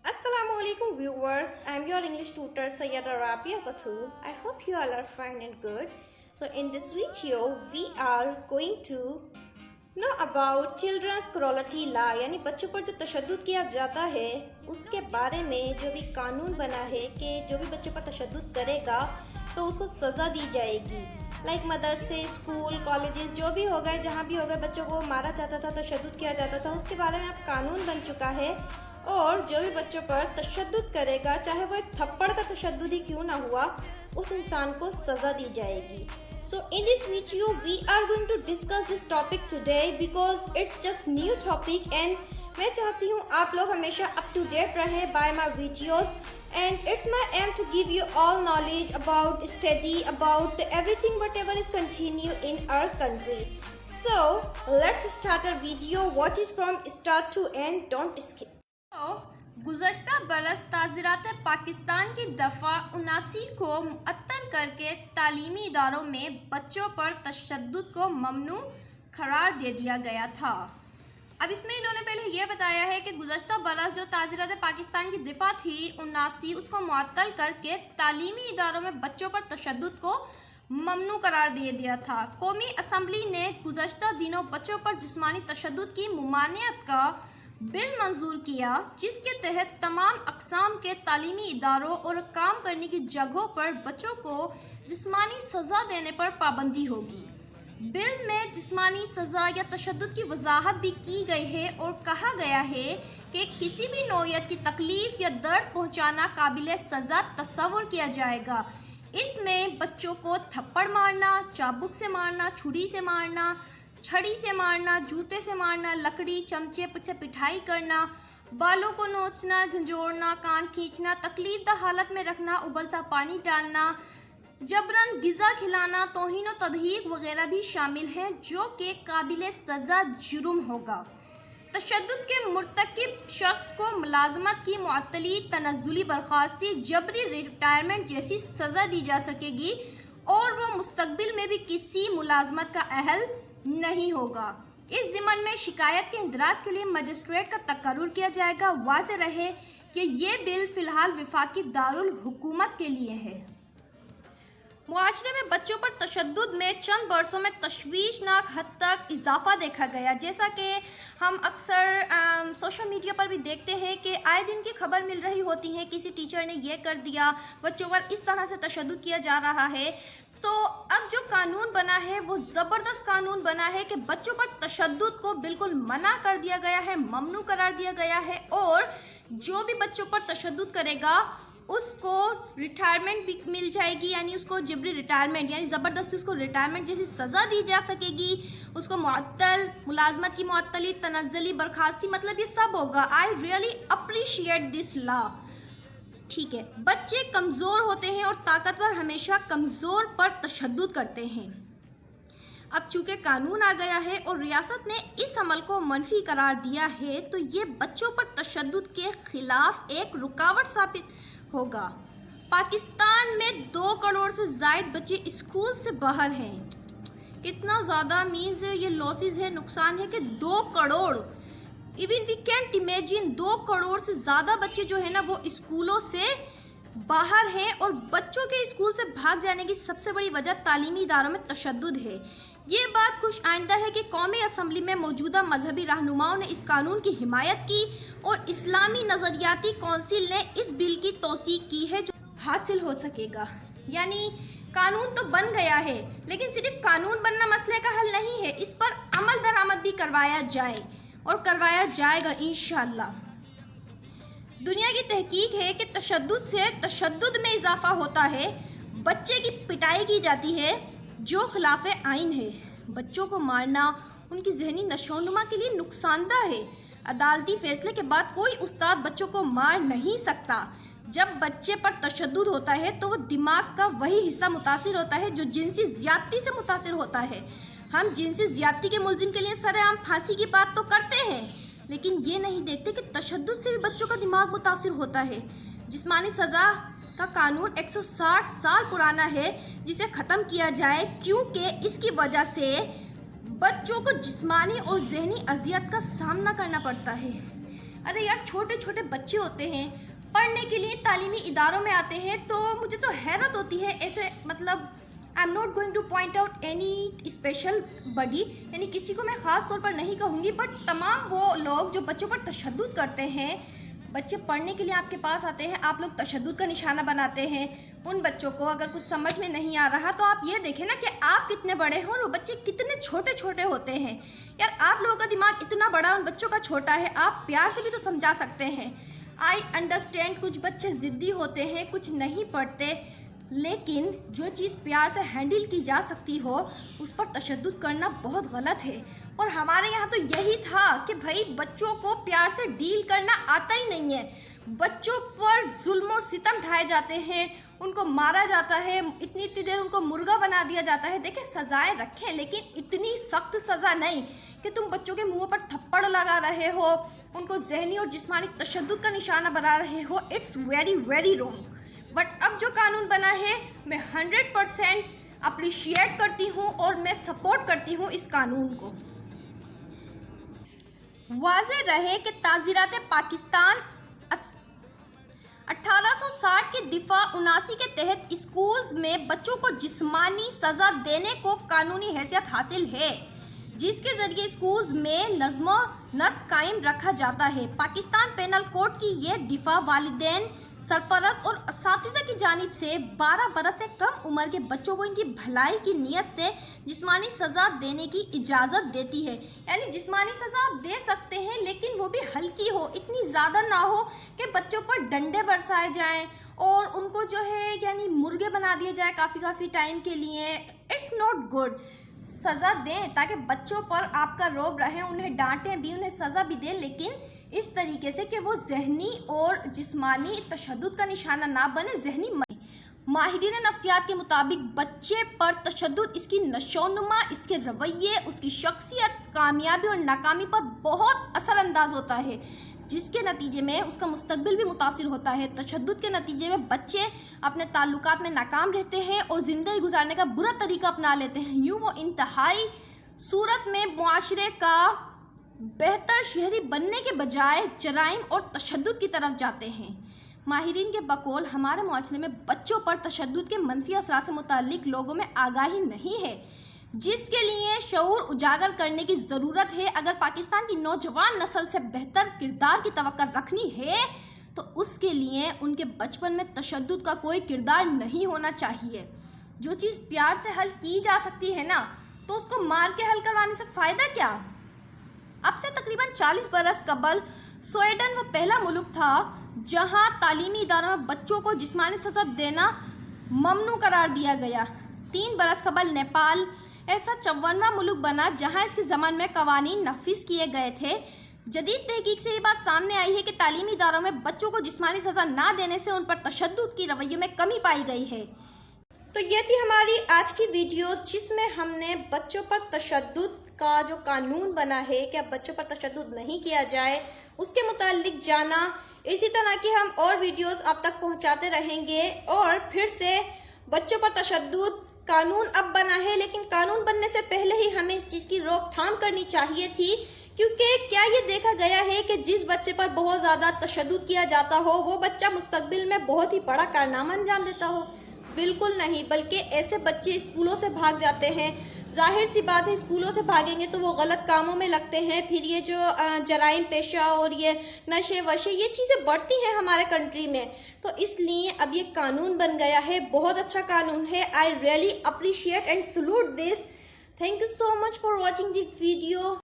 Assalamu alaikum viewers. I'm your English tutor Sayyada Rabia Batul. I hope you all are fine and good. So in this video we are going to know about children's cruelty law यानी बच्चों पर जो तशद्दुद किया जाता है उसके बारे में जो भी कानून बना है कि जो भी बच्चों पर तशद्दुद करेगा तो उसको सज़ा दी जाएगी। लाइक मदरसे, स्कूल, कॉलेजेस जो भी हो गए, जहाँ भी हो गए, बच्चों को मारा जाता था, तशद्दुद किया जाता था, उसके बारे में अब कानून बन चुका है। और जो भी बच्चों पर तशद्दुद करेगा, चाहे वो एक थप्पड़ का तशद्दुद ही क्यों ना हुआ, उस इंसान को सज़ा दी जाएगी। So in this video we are going to discuss this topic today because it's just new topic and मैं चाहती हूँ आप लोग हमेशा up to date रहें by my videos and it's my aim to give you all knowledge about study, about everything whatever is continue in our country. So let's start our video. Watch it from start to end. Don't skip. गुज़श्ता बरस ताज़ीरात पाकिस्तान की दफ़ा 79 को मुअत्तल करके तालीमी इदारों में बच्चों पर तशद्दुद को ममनू करार दे दिया गया था। अब इसमें इन्होंने पहले ये बताया है कि गुज़श्ता बरस जो ताज़ीरात पाकिस्तान की दफ़ा थी 79 उसको मुअत्तल करके तालीमी इदारों में बच्चों पर तशद्दुद को ममनू करार दे दिया था। कौमी असम्बली ने गुज़श्ता दिनों बच्चों पर जिस्मानी तशद्दुद की मुमानियत का बिल मंजूर किया, जिसके तहत तमाम अक़साम के तालीमी इदारों और काम करने की जगहों पर बच्चों को जिस्मानी सज़ा देने पर पाबंदी होगी। बिल में जिस्मानी सज़ा या तशद्दुद की वजाहत भी की गई है और कहा गया है कि किसी भी नौइयत की तकलीफ़ या दर्द पहुंचाना काबिल सज़ा तस्वुर किया जाएगा। इसमें बच्चों को थप्पड़ मारना, चाबुक से मारना, छुरी से मारना, छड़ी से मारना, जूते से मारना, लकड़ी चमचे से पिटाई करना, बालों को नोचना, झंझोड़ना, कान खींचना, तकलीफदा हालत में रखना, उबलता पानी डालना, जबरन गिज़ा खिलाना, तौहीन और तदहीक वगैरह भी शामिल हैं, जो कि काबिल सज़ा जुर्म होगा। तशद्दुद के मुर्तकिब शख्स को मुलाजमत की मुअत्तली, तनज़्ज़ुली बर्खास्ती, जबरी रिटायरमेंट जैसी सज़ा दी जा सकेगी और वो मुस्तक़बिल में भी किसी मुलाजमत का अहल नहीं होगा। इस ज़िमन में शिकायत के इंदराज के लिए मजिस्ट्रेट का तकर्रुर किया जाएगा। वाज़ेह रहे कि ये बिल फ़िलहाल वफाकी दारुल हुकूमत के लिए है। मुआशरे में बच्चों पर तशद्दुद में चंद बरसों में तशवीशनाक हद तक इजाफा देखा गया। जैसा कि हम अक्सर सोशल मीडिया पर भी देखते हैं कि आए दिन की खबर मिल रही होती है, किसी टीचर ने ये कर दिया, बच्चों पर इस तरह से तशद्दुद किया जा रहा है। तो अब जो कानून बना है वो ज़बरदस्त कानून बना है कि बच्चों पर तशद्दुद को बिल्कुल मना कर दिया गया है, ममनू करार दिया गया है और जो भी बच्चों पर तशद्दुद करेगा उसको रिटायरमेंट भी मिल जाएगी, यानी उसको जबरी रिटायरमेंट यानी ज़बरदस्ती उसको रिटायरमेंट जैसी सज़ा दी जा सकेगी। उसको मुअत्तल, मुलाजमत की मुअत्तली, तनज़्ज़ुली बर्खास्ती, मतलब ये सब होगा। I really appreciate this law. ठीक है, बच्चे कमज़ोर होते हैं और ताकतवर हमेशा कमज़ोर पर तशद्दुद करते हैं। अब चूँकि कानून आ गया है और रियासत ने इस अमल को मनफी करार दिया है, तो ये बच्चों पर तशद्दुद के ख़िलाफ़ एक रुकावट साबित होगा। पाकिस्तान में 2 करोड़ से ज़ायद बच्चे स्कूल से बाहर हैं। कितना ज़्यादा मीन्स ये लॉसेस है, नुकसान है कि 2 crore, even we can't imagine 2 crore से ज़्यादा बच्चे जो है ना वो स्कूलों से बाहर हैं। और बच्चों के स्कूल से भाग जाने की सबसे बड़ी वजह तालीमी इदारों में तशद्दुद है। ये बात खुश आइंदा है कि कौमी असम्बली में मौजूदा मजहबी रहनुमाओं ने इस कानून की हिमायत की और इस्लामी नज़रियाती कौंसिल ने इस बिल की तौसीक की है जो हासिल हो सकेगा। यानी कानून तो बन गया है, लेकिन सिर्फ कानून बनना मसले का हल नहीं है, इस पर अमल दरामद भी करवाया जाए और करवाया जाएगा इंशाअल्लाह। दुनिया की तहकीक है कि तशद्दुद से तशद्दुद में इजाफा होता है। बच्चे की पिटाई की जाती है जो खिलाफ़े आइन है। बच्चों को मारना उनकी जहनी नशोनुमा के लिए नुकसानदा है। अदालती फैसले के बाद कोई उस्ताद बच्चों को मार नहीं सकता। जब बच्चे पर तशद्दुद होता है तो वो दिमाग का वही हिस्सा मुतासिर होता है जो जिनसी ज़्यादती से मुतासिर होता है। हम जिनसी ज़्यादती के मुलजिम के लिए सरेआम फांसी की बात तो करते हैं, लेकिन ये नहीं देखते कि तशद्दुद से भी बच्चों का दिमाग मुतासिर होता है। जिस्मानी सज़ा का कानून 160 साल पुराना है, जिसे ख़त्म किया जाए, क्योंकि इसकी वजह से बच्चों को जिस्मानी और जहनी अजियत का सामना करना पड़ता है। अरे यार, छोटे छोटे बच्चे होते हैं, पढ़ने के लिए तालीमी इदारों में आते हैं, तो मुझे तो हैरत होती है ऐसे, मतलब I am not going to point out any special body, यानी किसी को मैं ख़ास तौर पर नहीं कहूँगी, बट तमाम वो लोग जो बच्चों पर तशद्दुद करते हैं, बच्चे पढ़ने के लिए आपके पास आते हैं, आप लोग तशद्दुद का निशाना बनाते हैं उन बच्चों को। अगर कुछ समझ में नहीं आ रहा तो आप ये देखें ना कि आप कितने बड़े हैं और वो बच्चे कितने छोटे छोटे होते हैं। यार, आप लोगों का दिमाग इतना बड़ा, उन बच्चों का छोटा है, आप प्यार से भी तो समझा सकते हैं। आई अंडरस्टैंड, कुछ बच्चे ज़िद्दी होते हैं, कुछ नहीं पढ़ते, लेकिन जो चीज़ प्यार से हैंडल की जा सकती हो उस पर तशद्दुद करना बहुत गलत है। और हमारे यहाँ तो यही था कि भाई बच्चों को प्यार से डील करना आता ही नहीं है, बच्चों पर जुल्म और सितम ढाए जाते हैं, उनको मारा जाता है, इतनी इतनी देर उनको मुर्गा बना दिया जाता है। देखिए, सज़ाएं रखें, लेकिन इतनी सख्त सज़ा नहीं कि तुम बच्चों के मुंह पर थप्पड़ लगा रहे हो, उनको जहनी और जिस्मानी तशद्दुद का निशाना बना रहे हो। It's very very wrong. But अब जो कानून बना है, मैं 100% अप्रिशिएट करती हूँ और मैं सपोर्ट करती हूँ इस कानून को। वाज़ेह रहे कि ताज़ीरात पाकिस्तान 1860 के दिफा 79 के तहत स्कूल्स में बच्चों को जिस्मानी सज़ा देने को कानूनी हैसियत हासिल है, जिसके ज़रिए स्कूल्स में नज़्म नस्क कायम रखा जाता है। पाकिस्तान पेनल कोड की ये दिफा वालिदैन, सरपरस्त और असातिज़ा की जानिब से 12 बरस से कम उम्र के बच्चों को इनकी भलाई की नीयत से जिस्मानी सज़ा देने की इजाज़त देती है। यानी जिस्मानी सज़ा आप दे सकते हैं, लेकिन वो भी हल्की हो, इतनी ज़्यादा ना हो कि बच्चों पर डंडे बरसाए जाएं और उनको जो है यानी मुर्गे बना दिए जाए काफ़ी टाइम के लिए। It's not good. सज़ा दें ताकि बच्चों पर आपका रौब रहे, उन्हें डांटें भी, उन्हें सज़ा भी दें, लेकिन इस तरीके से कि वो जहनी और जिस्मानी तशद्दुद का निशाना ना बने। जहनी माहिरीन नफ्सियात के मुताबिक बच्चे पर तशद्दुद इसकी नशोनुमा, इसके रवैये, उसकी शख्सियत, कामयाबी और नाकामी पर बहुत असर अंदाज होता है, जिसके नतीजे में उसका मुस्तकबिल भी मुतासिर होता है। तशद्दुद के नतीजे में बच्चे अपने ताल्लुकात में नाकाम रहते हैं और ज़िंदगी गुजारने का बुरा तरीका अपना लेते हैं। यूँ वो इंतहाई सूरत में मुआशरे का बेहतर शहरी बनने के बजाय जराइम और तशद्दुद की तरफ जाते हैं। माहिरीन के बकौल हमारे मुआशरे में बच्चों पर तशद्दुद के मनफी असरात से मुताल्लिक लोगों में आगाही नहीं है, जिसके लिए शऊर उजागर करने की ज़रूरत है। अगर पाकिस्तान की नौजवान नस्ल से बेहतर किरदार की तवक्को रखनी है तो उसके लिए उनके बचपन में तशद्दुद का कोई किरदार नहीं होना चाहिए। जो चीज़ प्यार से हल की जा सकती है ना, तो उसको मार के हल करवाने से फ़ायदा क्या। अब से तकरीबन 40 बरस कबल स्वीडन वो पहला मुल्क था जहां तालीमी इदारों में बच्चों को जिस्मानी सज़ा देना ममनू करार दिया गया। 3 बरस कबल नेपाल ऐसा 54वां मुल्क बना जहां इसके ज़मान में कवानीन नाफिज किए गए थे। जदीद तहकीक से ये बात सामने आई है कि तालीमी इदारों में बच्चों को जिस्मानी सज़ा ना देने से उन पर तशद्दुद की रवैयों में कमी पाई गई है। तो ये थी हमारी आज की वीडियो, जिसमें हमने बच्चों पर तशद्दुद का जो कानून बना है कि अब बच्चों पर तशद्दुद नहीं किया जाए, उसके मुतालिक जाना। इसी तरह की हम और वीडियोस आप तक पहुंचाते रहेंगे। और फिर से बच्चों पर तशद्दुद कानून अब बना है, लेकिन कानून बनने से पहले ही हमें इस चीज़ की रोकथाम करनी चाहिए थी, क्योंकि क्या ये देखा गया है कि जिस बच्चे पर बहुत ज़्यादा तशद्दुद किया जाता हो वो बच्चा मुस्तकबिल में बहुत ही बड़ा कारनामा अंजाम देता हो। बिल्कुल नहीं, बल्कि ऐसे बच्चे स्कूलों से भाग जाते हैं। जाहिर सी बात है, स्कूलों से भागेंगे तो वो गलत कामों में लगते हैं। फिर ये जो जराइम पेशा और ये नशे वशे, ये चीज़ें बढ़ती हैं हमारे कंट्री में। तो इसलिए अब ये कानून बन गया है, बहुत अच्छा कानून है। I really appreciate and salute this. Thank you so much for watching this video.